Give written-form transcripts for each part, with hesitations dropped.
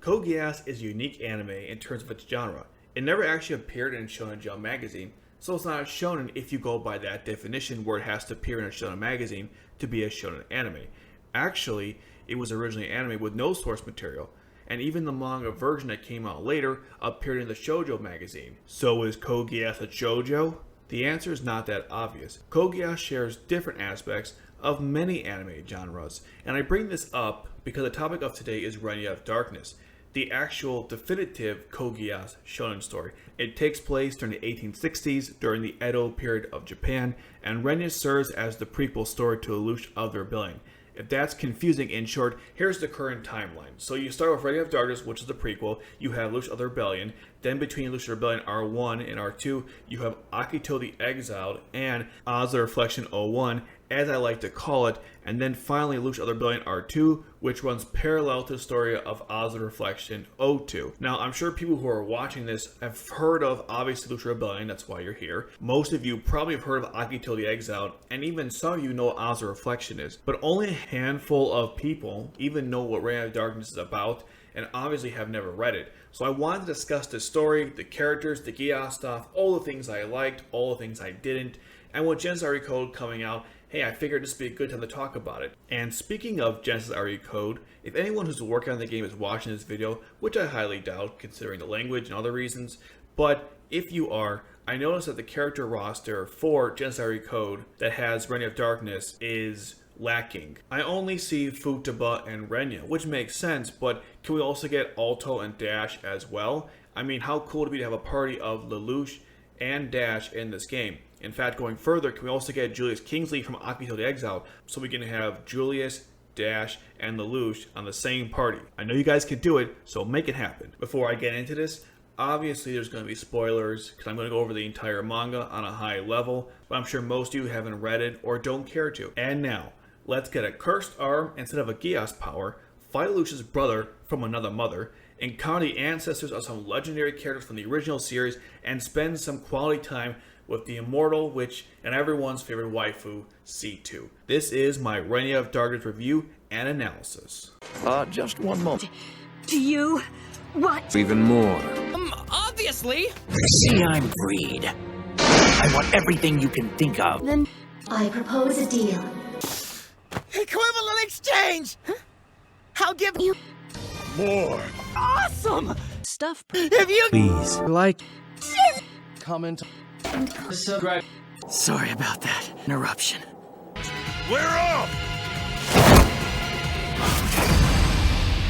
Code Geass is a unique anime in terms of its genre. It never actually appeared in Shonen Jump magazine, so it's not a shonen if you go by that definition where it has to appear in a shonen magazine to be a shonen anime. Actually, it was originally an anime with no source material, and even the manga version that came out later appeared in the shoujo magazine. So is Code Geass a shoujo? The answer is not that obvious. Code Geass shares different aspects of many anime genres, and I bring this up because the topic of today is Renya of Darkness, the actual definitive Code Geass shonen story. It takes place during the 1860s during the Edo period of Japan, and Renya serves as the prequel story to Alto of the Rebellion. If that's confusing, in short, here's the current timeline. So you start with Renya of Darkness, which is the prequel. You have Alto of the Rebellion. Then between Alto of the Rebellion R1 and R2, you have Akito the Exiled and Oz the Reflection 01, as I like to call it. And then finally Alto of the Rebellion R2, which runs parallel to the story of Oz the Reflection 02. Now, I'm sure people who are watching this have heard of, obviously, Alto of the Rebellion. That's why you're here. Most of you probably have heard of Akito the Exiled, and even some of you know what Oz the Reflection is. But only a handful of people even know what Renya of Darkness is about, and obviously have never read it. So I wanted to discuss the story, the characters, the Geass stuff, all the things I liked, all the things I didn't, and with Genesis RE Code coming out, hey, I figured this would be a good time to talk about it. And speaking of Genesis RE Code, if anyone who's working on the game is watching this video, which I highly doubt considering the language and other reasons, but if you are, I noticed that the character roster for Genesis RE Code that has Renya of Darkness is lacking. I only see Futaba and Renya, which makes sense, but can we also get Alto and Dash as well? I mean, how cool would it be to have a party of Lelouch and Dash in this game? In fact, going further, can we also get Julius Kingsley from Akito the Exiled, so we can have Julius, Dash, and Lelouch on the same party? I know you guys can do it, so make it happen. Before I get into this, obviously there's going to be spoilers, because I'm going to go over the entire manga on a high level, but I'm sure most of you haven't read it or don't care to. And now, let's get a cursed arm instead of a Geass power, fight Lelouch's brother from another mother, encounter the ancestors of some legendary characters from the original series, and spend some quality time with the immortal witch and everyone's favorite waifu, C2. This is my Renya of Darkness review and analysis. Just one moment. Do you want Even more. obviously? See, I'm greed. I want everything you can think of. Then I propose a deal. equivalent exchange! I'll give you More. awesome Stuff. if you Please. Like. Comment. Sorry about that interruption. We're off!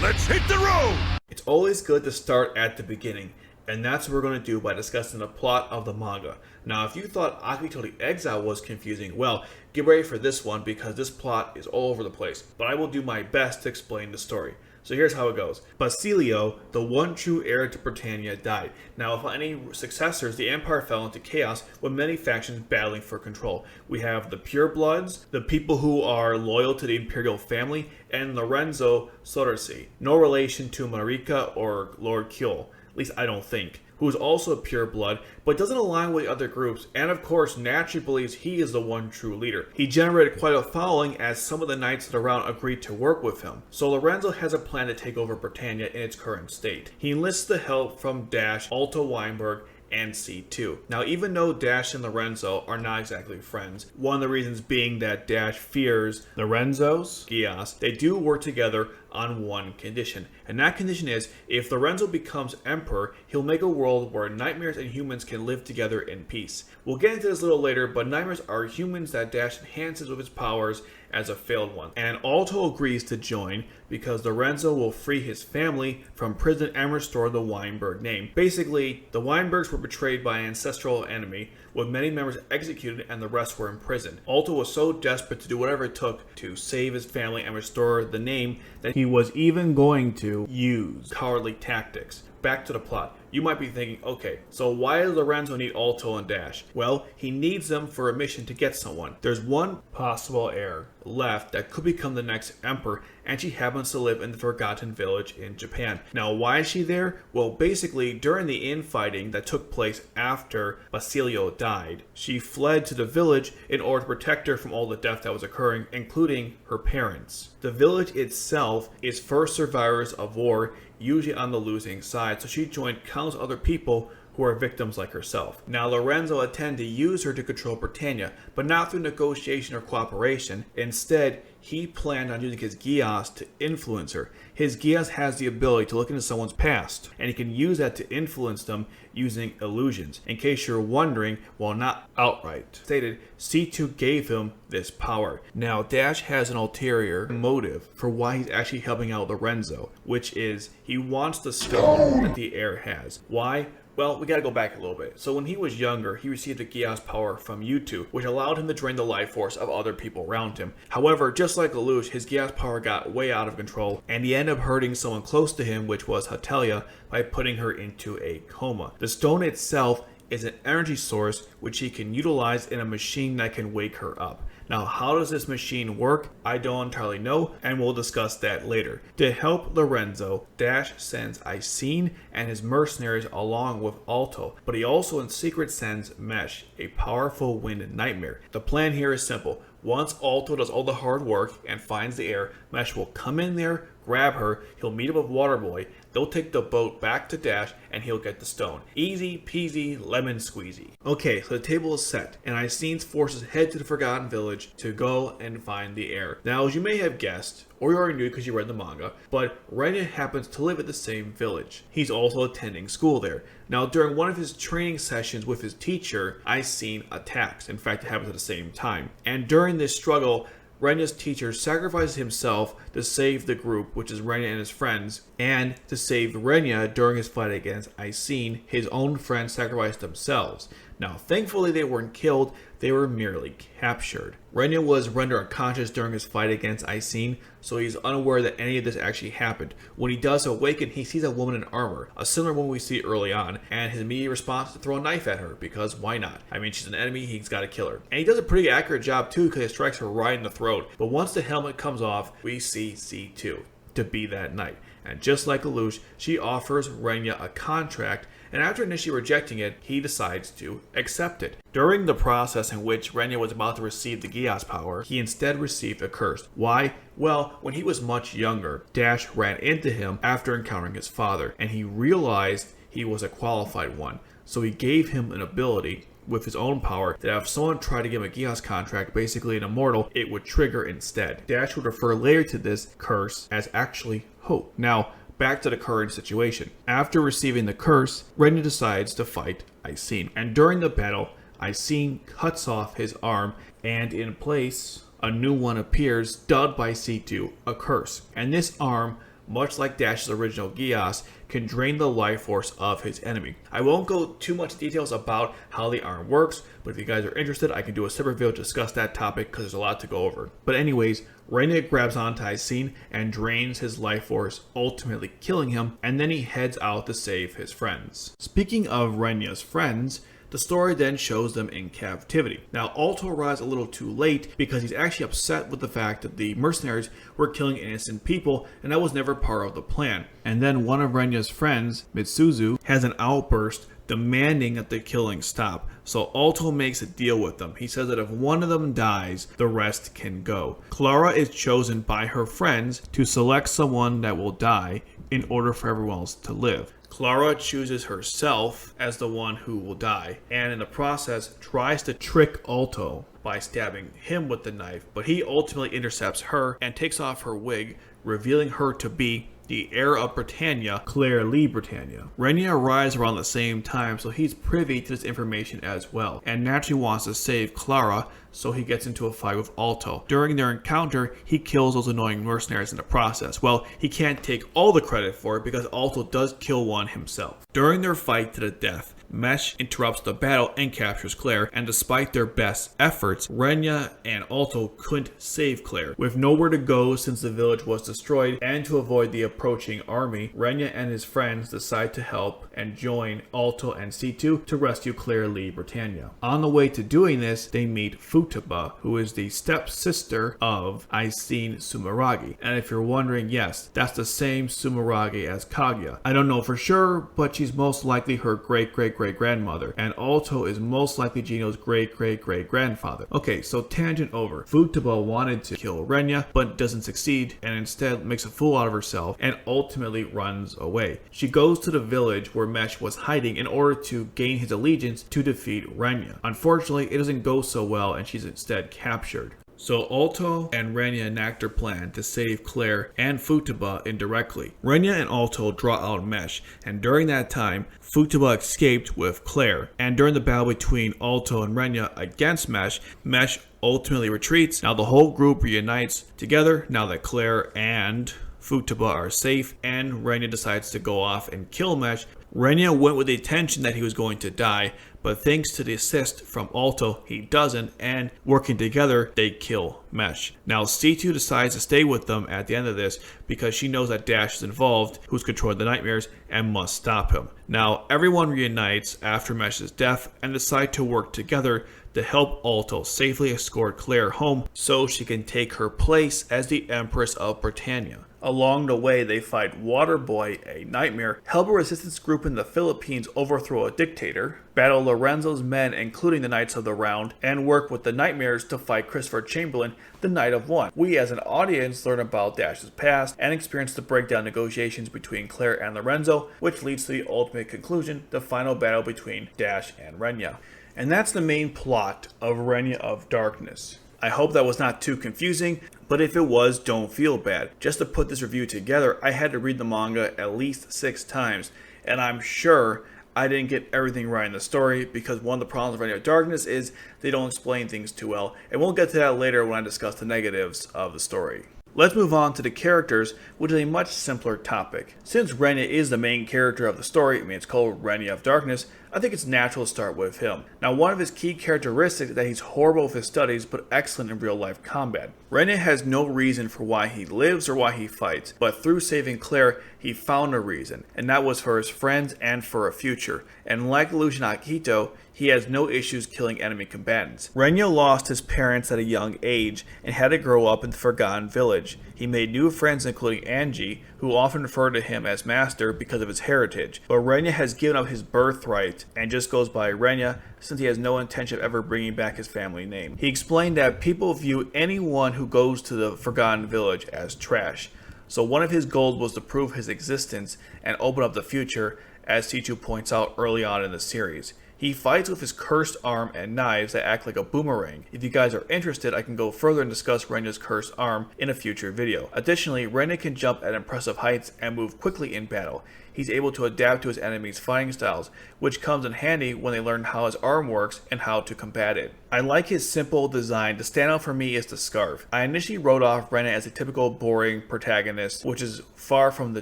Let's hit the road! It's always good to start at the beginning, and that's what we're going to do by discussing the plot of the manga. Now, if you thought Akito the Exile was confusing, well, get ready for this one because this plot is all over the place, but I will do my best to explain the story. So here's how it goes. Basilio, the one true heir to Britannia, died. Now, without any successors, the empire fell into chaos with many factions battling for control. We have the purebloods, the people who are loyal to the imperial family, and Lorenzo Sodersi, no relation to Marika or Lord Kyul, at least I don't think, who is also a pureblood, but doesn't align with the other groups, and of course naturally believes he is the one true leader. He generated quite a following as some of the knights around agreed to work with him. So Lorenzo has a plan to take over Britannia in its current state. He enlists the help from Dash, Alto Weinberg, and C2. Now, even though Dash and Lorenzo are not exactly friends, one of the reasons being that Dash fears Lorenzo's Geass, they do work together on one condition. And that condition is, if Lorenzo becomes emperor, he'll make a world where nightmares and humans can live together in peace. We'll get into this a little later, but nightmares are humans that Dash enhances with his powers as a failed one. And Alto agrees to join because Lorenzo will free his family from prison and restore the Weinberg name. Basically, the Weinbergs were betrayed by an ancestral enemy, with many members executed and the rest were imprisoned. Alto was so desperate to do whatever it took to save his family and restore the name that he was even going to use cowardly tactics. Back to the plot. You might be thinking, okay, so why does Lorenzo need Alto and Dash? Well, he needs them for a mission to get someone. There's one possible heir left that could become the next emperor, and she happens to live in the Forgotten Village in Japan. Now, why is she there? Well, basically, during the infighting that took place after Basilio died, died. She fled to the village in order to protect her from all the death that was occurring, including her parents. The village itself is first survivors of war, usually on the losing side, so she joined countless other people who are victims like herself. Now Lorenzo intended to use her to control Britannia, but not through negotiation or cooperation. Instead, he planned on using his Geass to influence her. His Geass has the ability to look into someone's past, and he can use that to influence them using illusions. In case you're wondering, while not outright stated, C2 gave him this power. Now Dash has an ulterior motive for why he's actually helping out Lorenzo, which is he wants the stone that the heir has. Why? Well, we gotta go back a little bit. So when he was younger, he received the Geass power from Yutu, which allowed him to drain the life force of other people around him. However, just like Lelouch, his Geass power got way out of control, and he ended up hurting someone close to him, which was Hatelia, by putting her into a coma. The stone itself is an energy source which he can utilize in a machine that can wake her up. Now, how does this machine work? I don't entirely know, and we'll discuss that later. To help Lorenzo, Dash sends Icene and his mercenaries along with Alto, but he also in secret sends Mesh, a powerful wind nightmare. The plan here is simple. Once Alto does all the hard work and finds the heir, Mesh will come in there, grab her, he'll meet up with Waterboy, they'll take the boat back to Dash, and he'll get the stone. Easy peasy lemon squeezy. Okay, so the table is set, and Icene's forces head to the Forgotten Village to go and find the heir. Now, as you may have guessed, or you already knew because you read the manga, but Renya happens to live at the same village. He's also attending school there. Now, during one of his training sessions with his teacher, Icene attacks. In fact, it happens at the same time. And during this struggle, Renya's teacher sacrifices himself to save the group, which is Renya and his friends, and to save Renya during his fight against Icene, his own friends sacrificed themselves. Now, thankfully they weren't killed, they were merely captured. Renya was rendered unconscious during his fight against Icene, so he's unaware that any of this actually happened. When he does awaken, he sees a woman in armor, a similar one we see early on, and his immediate response is to throw a knife at her, because why not? I mean, she's an enemy, he's gotta kill her. And he does a pretty accurate job too, because he strikes her right in the throat. But once the helmet comes off, we see C2 to be that knight. And just like Lelouch, she offers Renya a contract, and after initially rejecting it, he decides to accept it. During the process in which Renya was about to receive the Geass power, he instead received a curse. Why? Well, when he was much younger, Dash ran into him after encountering his father, and he realized he was a qualified one. So he gave him an ability with his own power that if someone tried to give him a Geass contract, basically an immortal, it would trigger instead. Dash would refer later to this curse as actually hope. Now, back to the current situation. After receiving the curse, Renya decides to fight Icene. And during the battle, Icene cuts off his arm, and in place, a new one appears, dubbed by C2 a curse. And this arm, much like Dash's original Geass, can drain the life force of his enemy. I won't go too much details about how the arm works, but if you guys are interested, I can do a separate video to discuss that topic because there's a lot to go over. But anyways, Renya grabs onto Icene and drains his life force, ultimately killing him, and then he heads out to save his friends. Speaking of Renya's friends, the story then shows them in captivity. Now, Alto arrives a little too late because he's actually upset with the fact that the mercenaries were killing innocent people, and that was never part of the plan. And then one of Renya's friends, Mitsuzu, has an outburst demanding that the killing stop. So Alto makes a deal with them. He says that if one of them dies, the rest can go. Clara is chosen by her friends to select someone that will die in order for everyone else to live. Clara chooses herself as the one who will die, and in the process tries to trick Alto by stabbing him with the knife, but he ultimately intercepts her and takes off her wig, revealing her to be the heir of Britannia, Clair Britannia. Renya arrives around the same time, so he's privy to this information as well, and naturally wants to save Clara, so he gets into a fight with Alto. During their encounter, he kills those annoying mercenaries in the process. Well, he can't take all the credit for it because Alto does kill one himself. During their fight to the death, Mesh interrupts the battle and captures Clair, and despite their best efforts, Renya and Alto couldn't save Clair. With nowhere to go since the village was destroyed, and to avoid the approaching army, Renya and his friends decide to help and join Alto and C2 to rescue Clair Britannia. On the way to doing this, they meet Futaba, who is the stepsister of Icene Sumeragi. And if you're wondering, yes, that's the same Sumeragi as Kaguya. I don't know for sure, but she's most likely her great great-great-grandmother, and Alto is most likely Gino's great-great-great-grandfather. Okay, so tangent over. Futaba wanted to kill Renya, but doesn't succeed, and instead makes a fool out of herself, and ultimately runs away. She goes to the village where Mesh was hiding in order to gain his allegiance to defeat Renya. Unfortunately, it doesn't go so well, and she's instead captured. So Alto and Renya enact their plan to save Clair and Futaba indirectly. Renya and Alto draw out Mesh, and during that time, Futaba escaped with Clair. And during the battle between Alto and Renya against Mesh, Mesh ultimately retreats. Now the whole group reunites together now that Clair and Futaba are safe, and Renya decides to go off and kill Mesh. Renya went with the intention that he was going to die, but thanks to the assist from Alto, he doesn't, and working together, they kill Mesh. Now C2 decides to stay with them at the end of this because she knows that Dash is involved, who's controlling the nightmares, and must stop him. Now everyone reunites after Mesh's death and decide to work together to help Alto safely escort Clair home so she can take her place as the Empress of Britannia. Along the way, they fight Waterboy, a nightmare, help a resistance group in the Philippines overthrow a dictator, battle Lorenzo's men including the Knights of the Round, and work with the Nightmares to fight Christopher Chamberlain, the Knight of One. We as an audience learn about Dash's past and experience the breakdown negotiations between Clair and Lorenzo, which leads to the ultimate conclusion, the final battle between Dash and Renya. And that's the main plot of Renya of Darkness. I hope that was not too confusing, but if it was, don't feel bad. Just to put this review together, I had to read the manga at least 6 times, and I'm sure I didn't get everything right in the story because one of the problems of Renya of Darkness is they don't explain things too well, and we'll get to that later when I discuss the negatives of the story. Let's move on to the characters, which is a much simpler topic. Since Renya is the main character of the story, it's called Renya of Darkness, I think it's natural to start with him. Now, one of his key characteristics is that he's horrible with his studies, but excellent in real life combat. Renya has no reason for why he lives or why he fights, but through saving Clair, he found a reason, and that was for his friends and for a future. And like Illusion Akito, he has no issues killing enemy combatants. Renya lost his parents at a young age and had to grow up in the Forgotten Village. He made new friends including Angie, who often referred to him as Master because of his heritage. But Renya has given up his birthright and just goes by Renya since he has no intention of ever bringing back his family name. He explained that people view anyone who goes to the Forgotten Village as trash. So one of his goals was to prove his existence and open up the future, as C2 points out early on in the series. He fights with his cursed arm and knives that act like a boomerang. If you guys are interested, I can go further and discuss Renya's cursed arm in a future video. Additionally, Renya can jump at impressive heights and move quickly in battle. He's able to adapt to his enemies' fighting styles, which comes in handy when they learn how his arm works and how to combat it. I like his simple design. The standout for me is the scarf. I initially wrote off Renya as a typical boring protagonist, which is far from the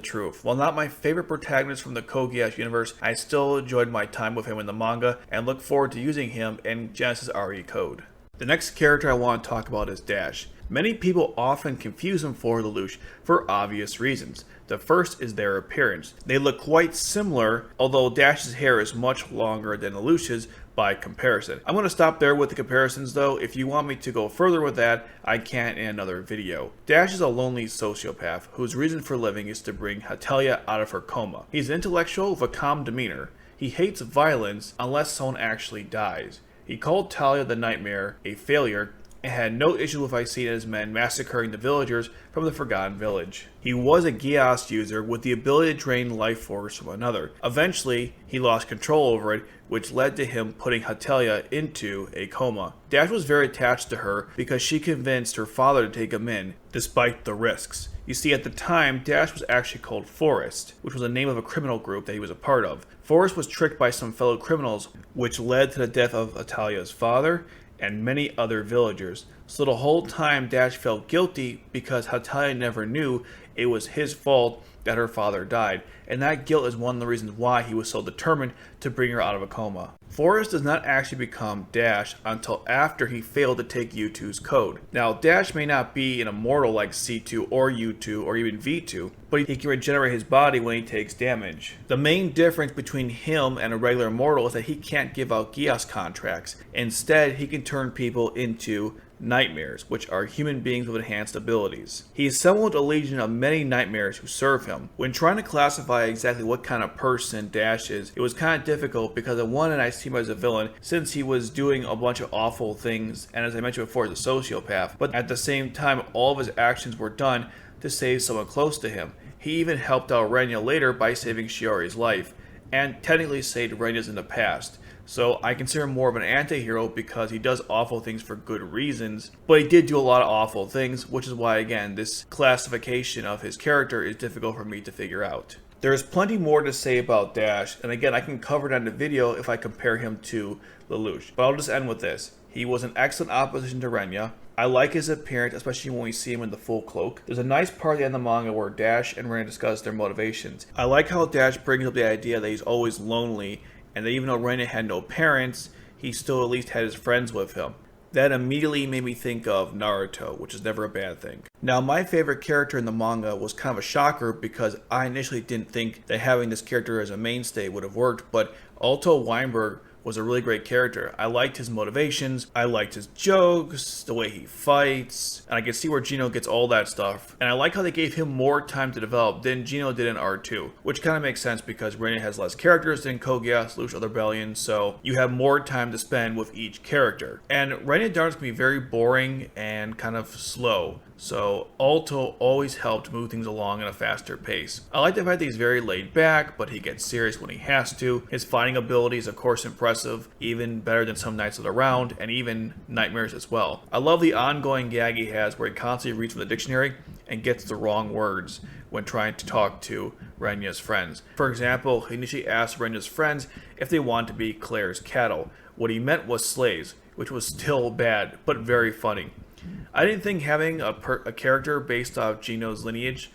truth. While not my favorite protagonist from the Code Geass universe, I still enjoyed my time with him in the manga and look forward to using him in Genesis RE Code. The next character I want to talk about is Dash. Many people often confuse him for Lelouch for obvious reasons. The first is their appearance. They look quite similar, although Dash's hair is much longer than Lelouch's by comparison. I'm going to stop there with the comparisons though. If you want me to go further with that, I can in another video. Dash is a lonely sociopath whose reason for living is to bring Hetalia out of her coma. He's intellectual with a calm demeanor. He hates violence unless someone actually dies. He called Talia the Nightmare a failure and had no issue with Icena and his men massacring the villagers from the Forgotten Village. He was a Geass user with the ability to drain life force from another. Eventually, he lost control over it, which led to him putting Hetalia into a coma. Dash was very attached to her because she convinced her father to take him in, despite the risks. You see, at the time, Dash was actually called Forrest, which was the name of a criminal group that he was a part of. Forrest was tricked by some fellow criminals, which led to the death of Atalia's father and many other villagers. So the whole time Dash felt guilty because Hetalia never knew it was his fault that her father died, and that guilt is one of the reasons why he was so determined to bring her out of a coma. Forrest does not actually become Dash until after he failed to take U2's code. Now, Dash may not be an immortal like C2 or U2 or even V2, but he can regenerate his body when he takes damage. The main difference between him and a regular immortal is that he can't give out Geass contracts. Instead, he can turn people into nightmares, which are human beings with enhanced abilities. He assembled a legion of many nightmares who serve him. When trying to classify exactly what kind of person Dash is, it was kind of difficult because on one end I see him as a villain since he was doing a bunch of awful things, and as I mentioned before, he's a sociopath, but at the same time all of his actions were done to save someone close to him. He even helped out Renya later by saving Shiori's life, and technically saved Renya's in the past. So I consider him more of an anti-hero because he does awful things for good reasons, but he did do a lot of awful things, which is why, again, this classification of his character is difficult for me to figure out. There's plenty more to say about Dash, and again, I can cover it on the video if I compare him to Lelouch, but I'll just end with this. He was an excellent opposition to Renya. I like his appearance, especially when we see him in the full cloak. There's a nice part at the end of the manga where Dash and Renya discuss their motivations. I like how Dash brings up the idea that he's always lonely, and that even though Renya had no parents, he still at least had his friends with him. That immediately made me think of Naruto, which is never a bad thing. Now, my favorite character in the manga was kind of a shocker because I initially didn't think that having this character as a mainstay would have worked, but Alto Weinberg was a really great character. I liked his motivations, I liked his jokes, the way he fights, and I can see where Gino gets all that stuff. And I like how they gave him more time to develop than Gino did in R2, which kind of makes sense because Renya has less characters than Code Geass, Lelouch, Other Rebellion, so you have more time to spend with each character. And Renya of Darkness can be very boring and kind of slow, so Alto always helped move things along at a faster pace. I like the fact that he's very laid back, but he gets serious when he has to. His fighting ability is of course impressive, even better than some Knights of the Round, and even Nightmares as well. I love the ongoing gag he has where he constantly reads from the dictionary and gets the wrong words when trying to talk to Renya's friends. For example, he initially asked Renya's friends if they wanted to be Clair's cattle. What he meant was slaves, which was still bad, but very funny. I didn't think having a character based off Gino's lineage,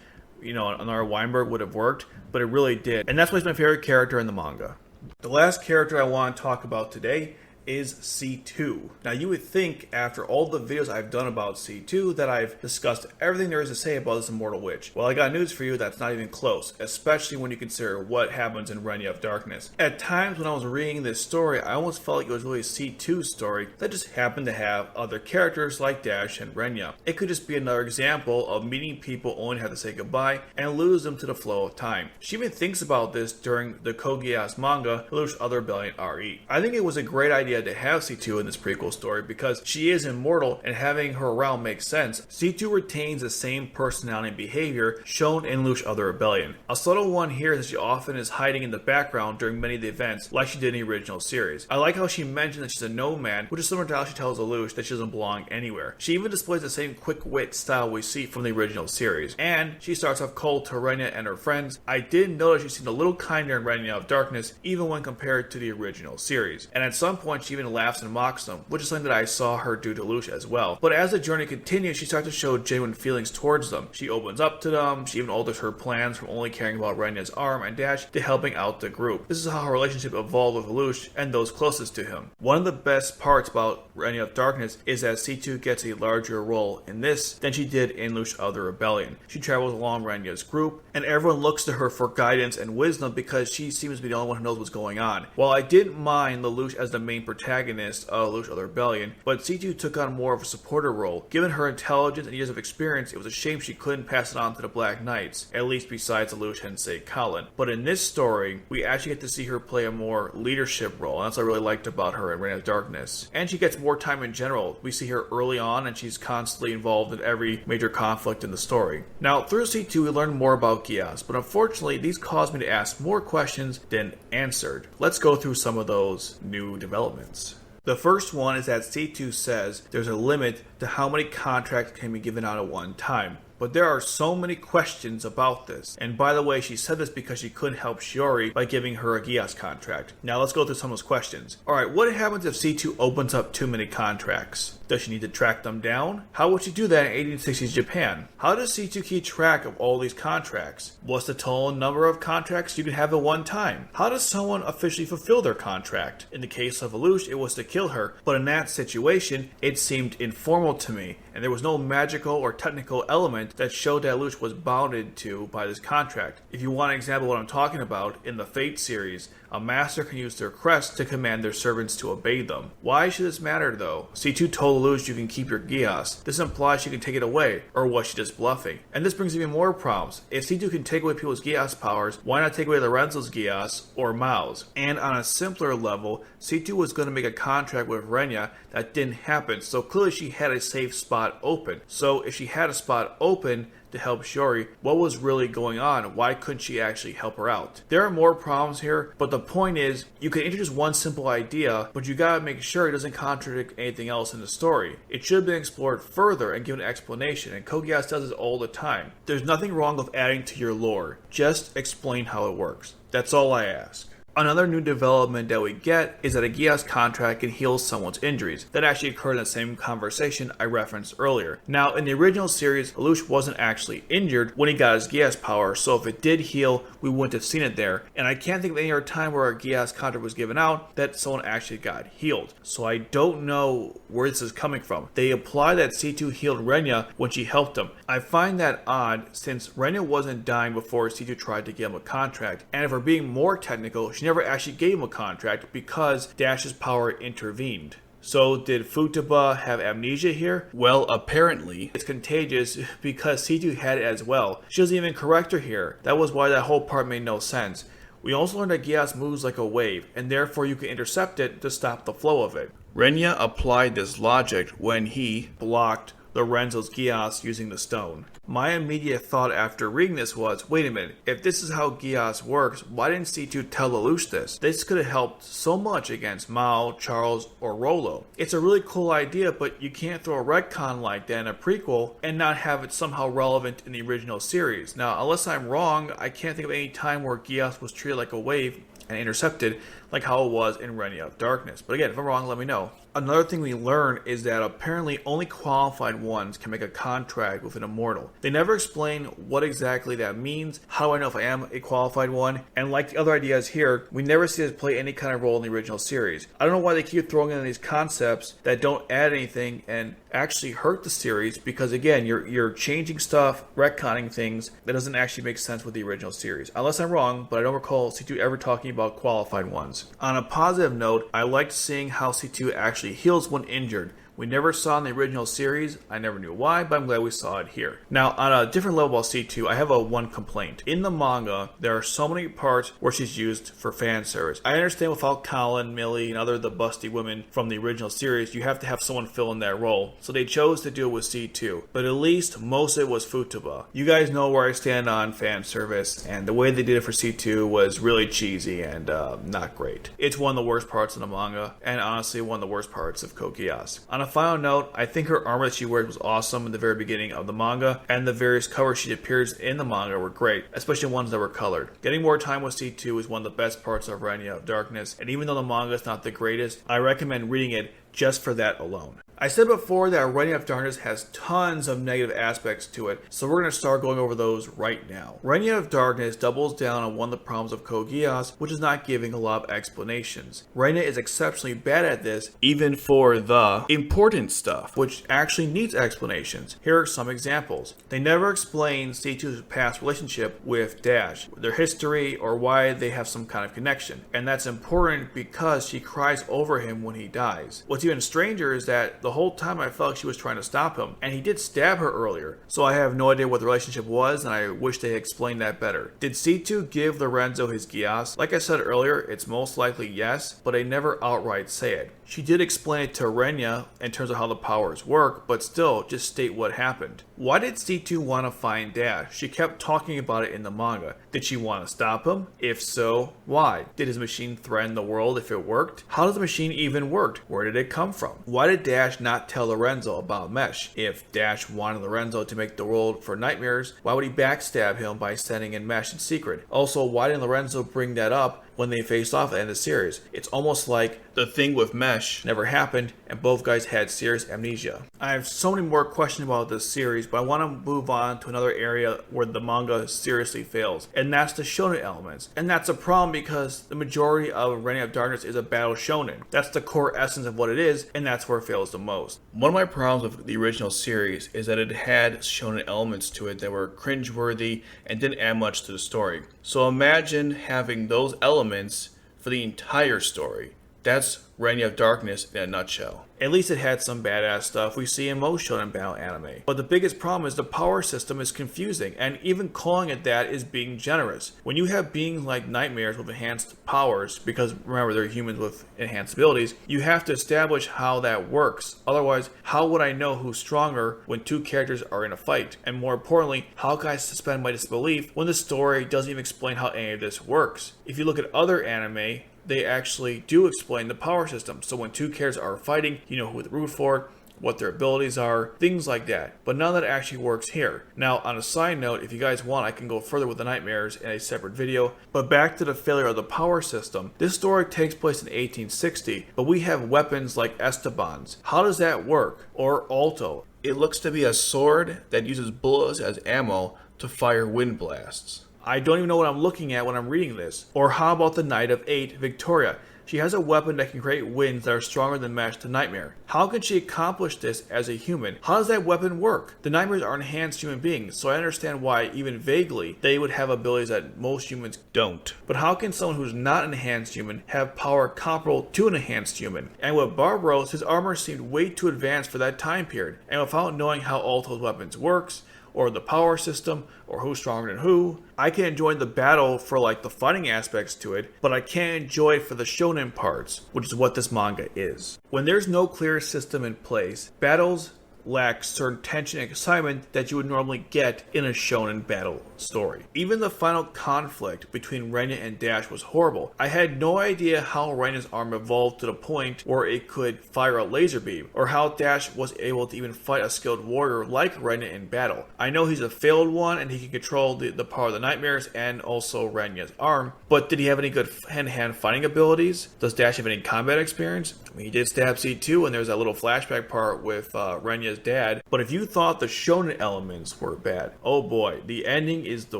on Weinberg would have worked, but it really did. And that's why he's my favorite character in the manga. The last character I want to talk about today is C2. Now you would think after all the videos I've done about C2 that I've discussed everything there is to say about this immortal witch. Well, I got news for you, that's not even close, especially when you consider what happens in Renya of Darkness. At times when I was reading this story, I almost felt like it was really a C2 story that just happened to have other characters like Dash and Renya. It could just be another example of meeting people only to have to say goodbye and lose them to the flow of time. She even thinks about this during the Code Geass manga, Lelouch, Other Rebellion RE. I think it was a great idea to have C2 in this prequel story because she is immortal and having her around makes sense. C2 retains the same personality and behavior shown in Lelouch, Other Rebellion. A subtle one here is that she often is hiding in the background during many of the events like she did in the original series. I like how she mentioned that she's a nomad, which is similar to how she tells Lelouch that she doesn't belong anywhere. She even displays the same quick wit style we see from the original series. And she starts off cold to Renya and her friends. I did notice she seemed a little kinder in Renya of Darkness even when compared to the original series. And at some point she even laughs and mocks them, which is something that I saw her do to Lelouch as well. But as the journey continues, she starts to show genuine feelings towards them. She opens up to them, she even alters her plans from only caring about Renya's arm and Dash to helping out the group. This is how her relationship evolved with Lelouch and those closest to him. One of the best parts about Renya of Darkness is that C2 gets a larger role in this than she did in Lelouch, Other Rebellion. She travels along Renya's group, and everyone looks to her for guidance and wisdom because she seems to be the only one who knows what's going on. While I didn't mind Lelouch as the main protagonist of Lelouch, Other Rebellion, but C2 took on more of a supporter role. Given her intelligence and years of experience, it was a shame she couldn't pass it on to the Black Knights, at least besides Lelouch and say Colin. But in this story, we actually get to see her play a more leadership role, and that's what I really liked about her in Renya of Darkness. And she gets more time in general. We see her early on, and she's constantly involved in every major conflict in the story. Now, through C2, we learn more about Geass, but unfortunately, these caused me to ask more questions than answered. Let's go through some of those new developments. The first one is that C2 says there's a limit to how many contracts can be given out at one time. But there are so many questions about this. And by the way, she said this because she couldn't help Shiori by giving her a Geass contract. Now let's go through some of those questions. Alright, what happens if C2 opens up too many contracts? Does she need to track them down? How would she do that in 1860s Japan? How does C2 keep track of all these contracts? What's the total number of contracts you can have at one time? How does someone officially fulfill their contract? In the case of Lelouch, it was to kill her, but in that situation, it seemed informal to me, and there was no magical or technical element development that showed that Lelouch was bounded to by this contract. If you want an example of what I'm talking about, in the Fate series, a master can use their crest to command their servants to obey them. Why should this matter though? C2 told Lelouch you can keep your Geass. This implies she can take it away, or was she just bluffing? And this brings even more problems. If C2 can take away people's Geass powers, why not take away Lorenzo's Geass or Mao's? And on a simpler level, C2 was going to make a contract with Renya that didn't happen, so clearly she had a safe spot open. So if she had a spot open to help Shiori, what was really going on? Why couldn't she actually help her out? There are more problems here, but the point is, you can introduce one simple idea, but you gotta make sure it doesn't contradict anything else in the story. It should have been explored further and given an explanation, and Code Geass does this all the time. There's nothing wrong with adding to your lore, just explain how it works. That's all I ask. Another new development that we get is that a Geass contract can heal someone's injuries. That actually occurred in the same conversation I referenced earlier. Now, in the original series, Lelouch wasn't actually injured when he got his Geass power, so if it did heal, we wouldn't have seen it there. And I can't think of any other time where a Geass contract was given out that someone actually got healed. So I don't know where this is coming from. They imply that C2 healed Renya when she helped him. I find that odd since Renya wasn't dying before C2 tried to give him a contract, and if we're being more technical, she never actually gave him a contract because Dash's power intervened. So did Futaba have amnesia here? Well, apparently. It's contagious because C2 had it as well. She doesn't even correct her here. That was why that whole part made no sense. We also learned that Geass moves like a wave, and therefore you can intercept it to stop the flow of it. Renya applied this logic when he blocked Lorenzo's Geass using the stone. My immediate thought after reading this was, wait a minute, if this is how Geass works, why didn't C2 tell Lelouch this? This could have helped so much against Mao, Charles, or Rollo. It's a really cool idea, but you can't throw a retcon like that in a prequel and not have it somehow relevant in the original series. Now, unless I'm wrong, I can't think of any time where Geass was treated like a wave and intercepted like how it was in Renya of Darkness. But again, if I'm wrong, let me know. Another thing we learn is that apparently only qualified ones can make a contract with an immortal. They never explain what exactly that means. How do I know if I am a qualified one? And like the other ideas here, we never see this play any kind of role in the original series. I don't know why they keep throwing in these concepts that don't add anything and actually hurt the series, because again, you're changing stuff, retconning things that doesn't actually make sense with the original series. Unless I'm wrong, but I don't recall C2 ever talking about qualified ones. On a positive note, I liked seeing how C2 actually heals when injured. We never saw in the original series. I never knew why, but I'm glad we saw it here. Now, on a different level of C2, I have one complaint. In the manga, there are so many parts where she's used for fan service. I understand without Colin, Millie, and other the busty women from the original series, you have to have someone fill in that role. So they chose to do it with C2. But at least most of it was Futaba. You guys know where I stand on fan service, and the way they did it for C2 was really cheesy and not great. It's one of the worst parts of the manga, and honestly one of the worst parts of Code Geass. On a final note, I think her armor that she wears was awesome in the very beginning of the manga, and the various covers she appears in the manga were great, especially ones that were colored. Getting more time with C2 is one of the best parts of Renya of Darkness, and even though the manga is not the greatest, I recommend reading it just for that alone. I said before that Renya of Darkness has tons of negative aspects to it, so we're going to start going over those right now. Renya of Darkness doubles down on one of the problems of Code Geass, which is not giving a lot of explanations. Renya is exceptionally bad at this, even for the important stuff, which actually needs explanations. Here are some examples. They never explain C2's past relationship with Dash, their history, or why they have some kind of connection. And that's important because she cries over him when he dies. What's even stranger is that the whole time I felt like she was trying to stop him, and he did stab her earlier, so I have no idea what the relationship was, and I wish they had explained that better. Did C2 give Lorenzo his Geass? Like I said earlier, it's most likely yes, but they never outright say it. She did explain it to Renya in terms of how the powers work, but still, just state what happened. Why did C2 want to find Dash? She kept talking about it in the manga. Did she want to stop him? If so, why? Did his machine threaten the world if it worked? How does the machine even work? Where did it come from? Why did Dash not tell Lorenzo about Mesh? If Dash wanted Lorenzo to make the world for nightmares, why would he backstab him by sending in Mesh in secret? Also, why didn't Lorenzo bring that up when they faced off at the end of the series? It's almost like the thing with Mesh never happened and both guys had serious amnesia. I have so many more questions about this series, but I want to move on to another area where the manga seriously fails, and that's the shonen elements. And that's a problem because the majority of Renya of Darkness is a battle shonen. That's the core essence of what it is, and that's where it fails the most. One of my problems with the original series is that it had shonen elements to it that were cringeworthy and didn't add much to the story. So imagine having those elements for the entire story. That's Renya of Darkness in a nutshell. At least it had some badass stuff we see in most shonen battle anime. But the biggest problem is the power system is confusing, and even calling it that is being generous. When you have beings like nightmares with enhanced powers, because remember they're humans with enhanced abilities, you have to establish how that works. Otherwise, how would I know who's stronger when two characters are in a fight? And more importantly, how can I suspend my disbelief when the story doesn't even explain how any of this works? If you look at other anime, they actually do explain the power system. So when two characters are fighting, you know who to root for, what their abilities are, things like that. But none of that actually works here. Now, on a side note, if you guys want, I can go further with the nightmares in a separate video. But back to the failure of the power system. This story takes place in 1860, but we have weapons like Esteban's. How does that work? Or Alto. It looks to be a sword that uses bullets as ammo to fire wind blasts. I don't even know what I'm looking at when I'm reading this. Or how about the Knight of 8, Victoria? She has a weapon that can create winds that are stronger than match to Nightmare. How can she accomplish this as a human? How does that weapon work? The Nightmares are enhanced human beings, so I understand why, even vaguely, they would have abilities that most humans don't. But how can someone who's not an enhanced human have power comparable to an enhanced human? And with Barbaros, his armor seemed way too advanced for that time period. And without knowing how Alto's weapons works, or the power system, or who's stronger than who, I can enjoy the battle for like the fighting aspects to it, but I can't enjoy it for the shonen parts, which is what this manga is. When there's no clear system in place, battles lack certain tension and excitement that you would normally get in a shonen battle story. Even the final conflict between Renya and Dash was horrible. I had no idea how Renya's arm evolved to the point where it could fire a laser beam, or how Dash was able to even fight a skilled warrior like Renya in battle. I know he's a failed one and he can control the power of the nightmares and also Renya's arm, but did he have any good hand-to-hand fighting abilities? Does Dash have any combat experience? I mean, he did stab C2 and there's that little flashback part with Renya's dad, but if you thought the shonen elements were bad, oh boy, the ending is the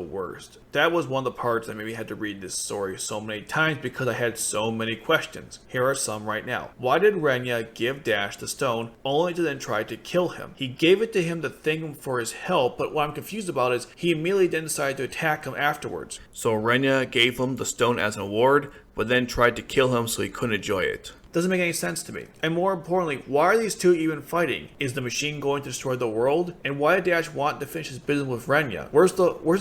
worst. That was one of the parts that made me had to read this story so many times because I had so many questions. Here are some right now. Why did Renya give Dash the stone only to then try to kill him? He gave it to him to thank him for his help, but what I'm confused about is he immediately then decided to attack him afterwards. So Renya gave him the stone as an award, but then tried to kill him so he couldn't enjoy it. Doesn't make any sense to me. And more importantly, why are these two even fighting? Is the machine going to destroy the world? And why did Dash want to finish his business with Renya? Where's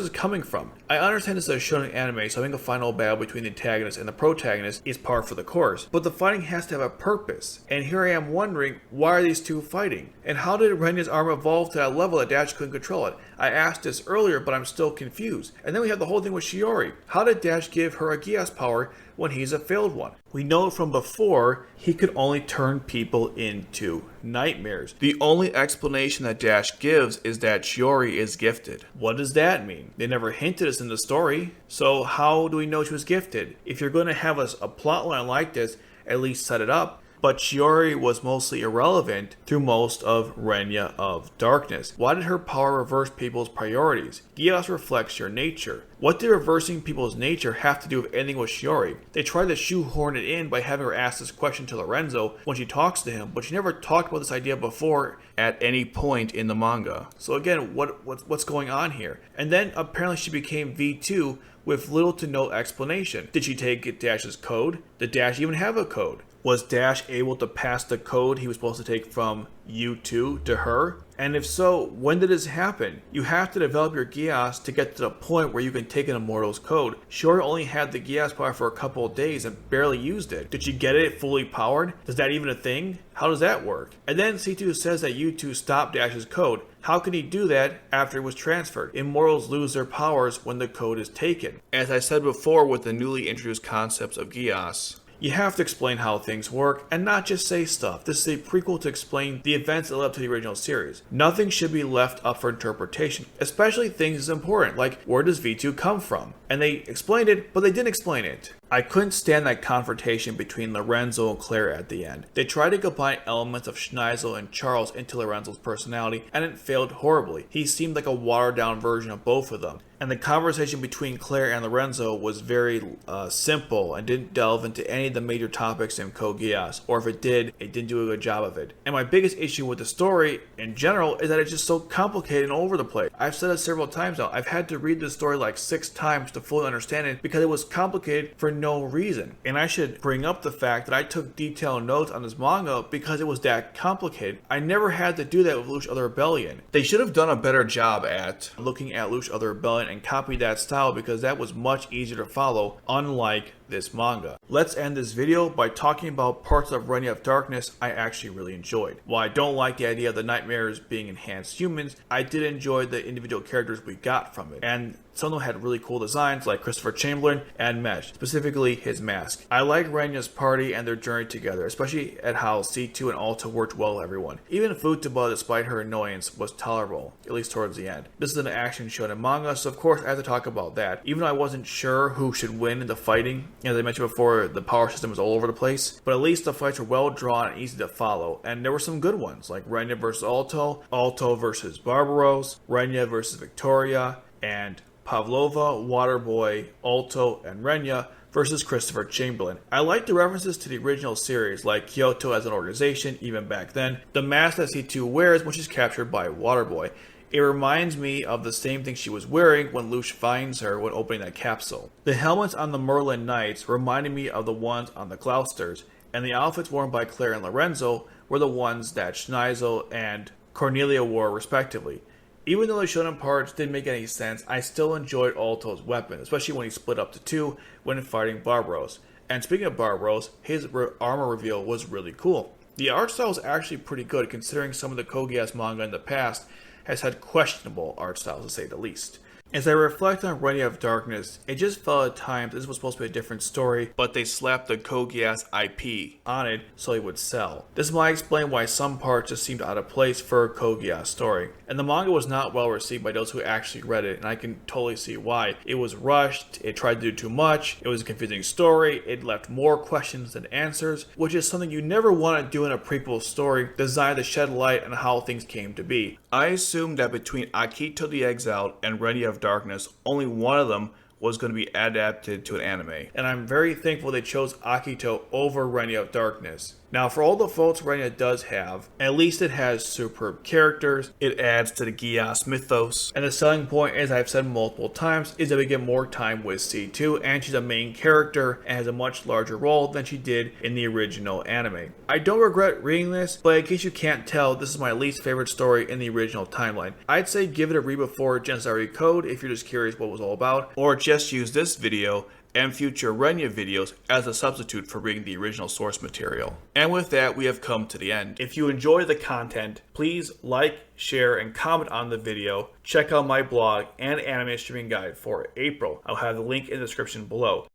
this coming from? I understand this is a shonen anime, so I think a final battle between the antagonist and the protagonist is par for the course. But the fighting has to have a purpose. And here I am wondering, why are these two fighting? And how did Renya's arm evolve to that level that Dash couldn't control it? I asked this earlier, but I'm still confused. And then we have the whole thing with Shiori. How did Dash give her a Geass power when he's a failed one? We know from before he could only turn people into nightmares. The only explanation that Dash gives is that Shiori is gifted. What does that mean? They never hinted us in the story. So how do we know she was gifted? If you're going to have us a plot line like this, at least set it up. But Shiori was mostly irrelevant through most of Renya of Darkness. Why did her power reverse people's priorities? Geass reflects your nature. What did reversing people's nature have to do with anything with Shiori? They tried to shoehorn it in by having her ask this question to Lorenzo when she talks to him, but she never talked about this idea before at any point in the manga. So again, what's going on here? And then apparently she became V2 with little to no explanation. Did she take Dash's code? Did Dash even have a code? Was Dash able to pass the code he was supposed to take from U2 to her? And if so, when did this happen? You have to develop your Geass to get to the point where you can take an Immortal's code. Shiori only had the Geass power for a couple of days and barely used it. Did she get it fully powered? Is that even a thing? How does that work? And then C2 says that U2 stopped Dash's code. How can he do that after it was transferred? Immortals lose their powers when the code is taken. As I said before with the newly introduced concepts of Geass, you have to explain how things work and not just say stuff. This is a prequel to explain the events that led up to the original series. Nothing should be left up for interpretation, especially things as important like where does V2 come from? And they explained it, but they didn't explain it. I couldn't stand that confrontation between Lorenzo and Clair at the end. They tried to combine elements of Schneizel and Charles into Lorenzo's personality, and it failed horribly. He seemed like a watered down version of both of them. And the conversation between Clair and Lorenzo was very simple and didn't delve into any of the major topics in Code Geass, or if it didn't do a good job of it. And my biggest issue with the story in general is that it's just so complicated and all over the place. I've said it several times now. I've had to read the story like 6 times to fully understand it because it was complicated for no reason. And I should bring up the fact that I took detailed notes on this manga because it was that complicated. I never had to do that with Lush of the Rebellion. They should have done a better job at looking at Lush of the Rebellion and copy that style because that was much easier to follow, unlike this manga. Let's end this video by talking about parts of Renya of Darkness I actually really enjoyed. While I don't like the idea of the nightmares being enhanced humans, I did enjoy the individual characters we got from it, and some of them had really cool designs like Christopher Chamberlain and Mesh, specifically his mask. I like Renya's party and their journey together, especially at how C2 and Alto worked well with everyone. Even Futaba, despite her annoyance, was tolerable, at least towards the end. This is an action shonen manga, so of course I have to talk about that. Even though I wasn't sure who should win in the fighting, as I mentioned before, the power system was all over the place, but at least the fights were well drawn and easy to follow, and there were some good ones, like Renya versus Alto, Alto versus Barbaros, Renya versus Victoria, and Pavlova, Waterboy, Alto, and Renya versus Christopher Chamberlain. I like the references to the original series, like Kyoto as an organization, even back then, the mask that C2 wears when she's captured by Waterboy. It reminds me of the same thing she was wearing when Lush finds her when opening that capsule. The helmets on the Merlin Knights reminded me of the ones on the Gloucesters, and the outfits worn by Clair and Lorenzo were the ones that Schneizel and Cornelia wore respectively. Even though the shonen parts didn't make any sense, I still enjoyed Alto's weapon, especially when he split up to 2 when fighting Barbaros. And speaking of Barbaros, his armor reveal was really cool. The art style was actually pretty good considering some of the Code Geass manga in the past has had questionable art styles to say the least. As I reflect on Renya of Darkness, it just felt at times this was supposed to be a different story, but they slapped the Code Geass IP on it so it would sell. This might explain why some parts just seemed out of place for a Code Geass story. And the manga was not well received by those who actually read it, and I can totally see why. It was rushed, it tried to do too much, it was a confusing story, it left more questions than answers, which is something you never want to do in a prequel story designed to shed light on how things came to be. I assumed that between Akito the Exiled and Renya of Darkness, only one of them was going to be adapted to an anime, and I'm very thankful they chose Akito over Renya of Darkness. Now, for all the faults Renya does have, at least it has superb characters, it adds to the Geass mythos, and the selling point, as I've said multiple times, is that we get more time with C2, and she's a main character and has a much larger role than she did in the original anime. I don't regret reading this, but in case you can't tell, this is my least favorite story in the original timeline. I'd say give it a read before Geass Code if you're just curious what it was all about, or just use this video and future Renya videos as a substitute for reading the original source material. And with that, we have come to the end. If you enjoy the content, please like, share, and comment on the video. Check out my blog and anime streaming guide for April. I'll have the link in the description below.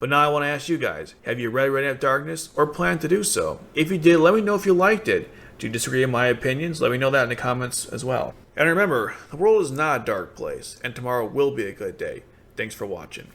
But now I want to ask you guys, have you read Renya of Darkness or plan to do so? If you did, let me know if you liked it. Do you disagree with my opinions? Let me know that in the comments as well. And remember, the world is not a dark place, and tomorrow will be a good day. Thanks for watching.